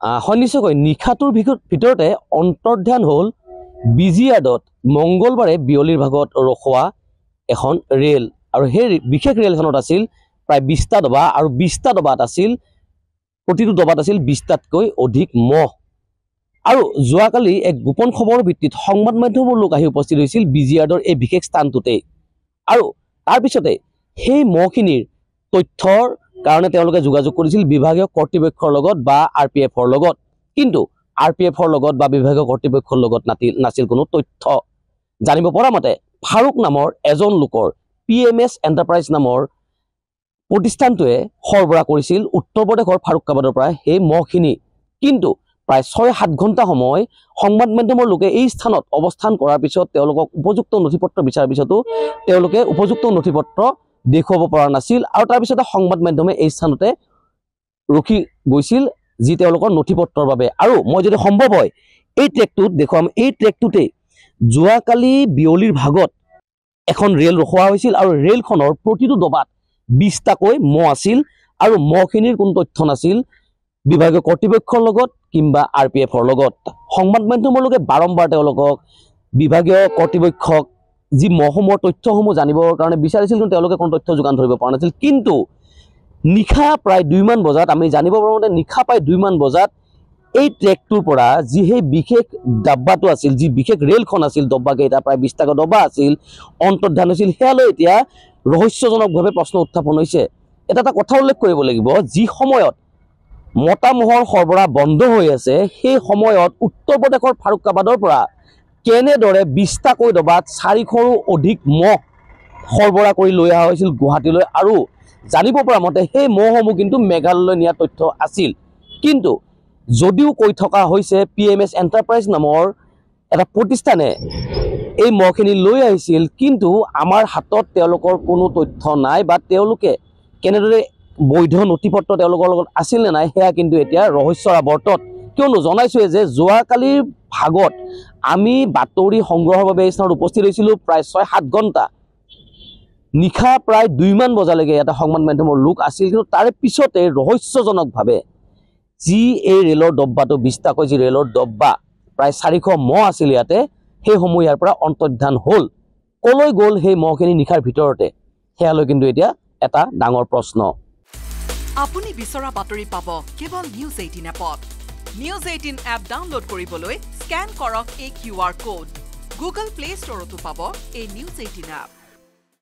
সন্নিশ্চয়কৈ নিশাটোৰ ভিতৰতে অন্তৰ্ধান হ'ল বিজিয়াৰ্ডত মংগলবাৰে বিয়লিৰ ভাগত ৰখোৱা এখন ৰেল আৰু সেই বিশেষ ৰেলখনত আছিল প্ৰায় 20টা ডবা আৰু 20টা ডবাত আছিল প্ৰতিটো ডবাত আছিল 20টাতকৈ অধিক মহ আৰু যোৱাকালি এক গোপন খবৰৰ ভিত্তিত সংবাদ মাধ্যমৰ লোক আহি উপস্থিত হৈছিল বিজিয়াৰ্ডৰ এই বিশেষ স্থানটোতে আৰু তাৰ পিছতে সেই মহখিনিৰ তথ্যৰ কাৰণে তেওঁলোকে যোগাযোগ কৰিছিল বিভাগীয় কৰ্তৃপক্ষৰ লগত বা আৰপিএফৰ লগত কিন্তু আৰপিএফৰ লগত বা বিভাগীয় কৰ্তৃপক্ষৰ লগত নাছিল কোনো তথ্য জানিব পৰা মতে ফাৰুক নামৰ এজন লোকৰ পিএমএছ এণ্টাৰপ্ৰাইজ নামৰ প্ৰতিষ্ঠানটোৱে সৰবৰাহ কৰিছিল উত্তৰ প্ৰদেশৰ ফাৰুকাবাদৰ পৰা সেই মহখিনি কিন্তু প্ৰায় 6-7 ঘণ্টা সময় সংবাদ মাধ্যমৰ লোকে এই স্থানত অৱস্থান কৰাৰ পিছত তেওঁলোকক উপযুক্ত নথিপত্ৰ বিচাৰ পিছতো তেওঁলোকে উপযুক্ত নথিপত্ৰ দেখুৱাব পৰা নাছিল আৰু তাৰ পিছতে সংবাদ মাধ্যমে এই স্থানতে ৰখি গৈছিল যি তেওঁলোকৰ নথিপত্ৰৰ বাবে আৰু মই যদি সম্ভৱ হয় এই ট্ৰেকটোত দেখুৱাম এই ট্ৰেকটোতে যোৱাকালি বিয়লিৰ ভাগত এখন ৰেল ৰখোৱা হৈছিল আৰু ৰেলখনৰ প্ৰতিটো ডবাত 20টাকৈ মহ আছিল আৰু মহখিনিৰ কোনো তথ্য নাছিল বিভাগীয় কৰ্তৃপক্ষৰ লগত কিংবা আৰপিএফৰ লগত সংবাদ মাধ্যমৰ লোকে বাৰম্বাৰ তেওঁলোকক বিভাগীয় কৰ্তৃপক্ষক যি মহসমূহৰ তথ্যসমূহ জানিবৰ কাৰণে বিচাৰিছিল কিন্তু তেওঁলোকে কোনো তথ্য যোগান ধৰিব পৰা নাছিল কিন্তু নিশা প্ৰায় 2 মান বজাত আমি জানিব পাৰোঁ যে নিশা প্ৰায় 2 মান বজাত এই ট্ৰেকটোৰ পৰা যি সেই বিশেষ ডাব্বাটো আছিল যি বিশেষ ৰেলখন আছিল ডব্বাকেইটা প্ৰায় 20টাকৈ ডব্বা আছিল অন্তৰ্ধান হৈছিল সেয়ালৈ এতিয়া ৰহস্যজনকভাৱে প্ৰশ্ন উত্থাপন হৈছে এটা কথা উল্লেখ কৰিব লাগিব যি সময়ত মতা মহৰ সৰবৰাহ বন্ধ হৈ আছে সেই সময়ত উত্তৰ প্ৰদেশৰ ফাৰুকাবাদৰ পৰা কেনেদৰে 20টাকৈ ডবাত 400ৰো অধিক মহ সৰবৰাহ কৰি লৈ অহা হৈছিল গুৱাহাটীলৈ আৰু জানিব পৰা মতে সেই মহসমূহ কিন্তু মেঘালয়লৈ নিয়া তথ্য আছিল কিন্তু যদিও কৈ থকা হৈছে পিএমএছ এণ্টাৰপ্ৰাইজ নামৰ এটা প্ৰতিষ্ঠানে এই মহখিনি লৈ আহিছিল কিন্তু আমাৰ হাতত তেওঁলোকৰ কোনো তথ্য নাই বা তেওঁলোকে কেনেদৰে বৈধ নথিপত্ৰ তেওঁলোকৰ লগত আছিল নে নাই সেয়া কিন্তু এতিয়া ৰহস্যৰ আৱৰ্তত কিয়নো জনাইছোৱে যে যোৱাকালিৰ ভাগত আমি বাতৰি সংগ্ৰহৰ বাবে এই স্থানত উপস্থিত হৈছিলোঁ প্ৰায় 6-7 ঘণ্টা নিশা প্ৰায় 2 মান বজালৈকে এটা সংবাদ মাধ্যমৰ লোক আছিল কিন্তু তাৰে পিছতে ৰহস্যজনকভাৱে যি এই ৰেলৰ ডব্বাটো 20টাকৈ যি ৰেলৰ ডব্বা প্ৰায় 400 মহ আছিল ইয়াতে সেইসমূহ ইয়াৰ পৰা অন্তৰ্ধান হ'ল কলৈ গ'ল সেই মহখিনি নিশাৰ ভিতৰতে সেয়ালৈ কিন্তু এতিয়া এটা ডাঙৰ প্ৰশ্ন আপুনি বিচৰা বাতৰি পাব কেৱল নিউজ 18 এপত নিউজ 18 এপ ডাউনলোড কৰিবলৈ স্ক্যান কৰক এই QR কোড গুগল প্লে ষ্টৰতো পাব এই নিউজ 18 এপ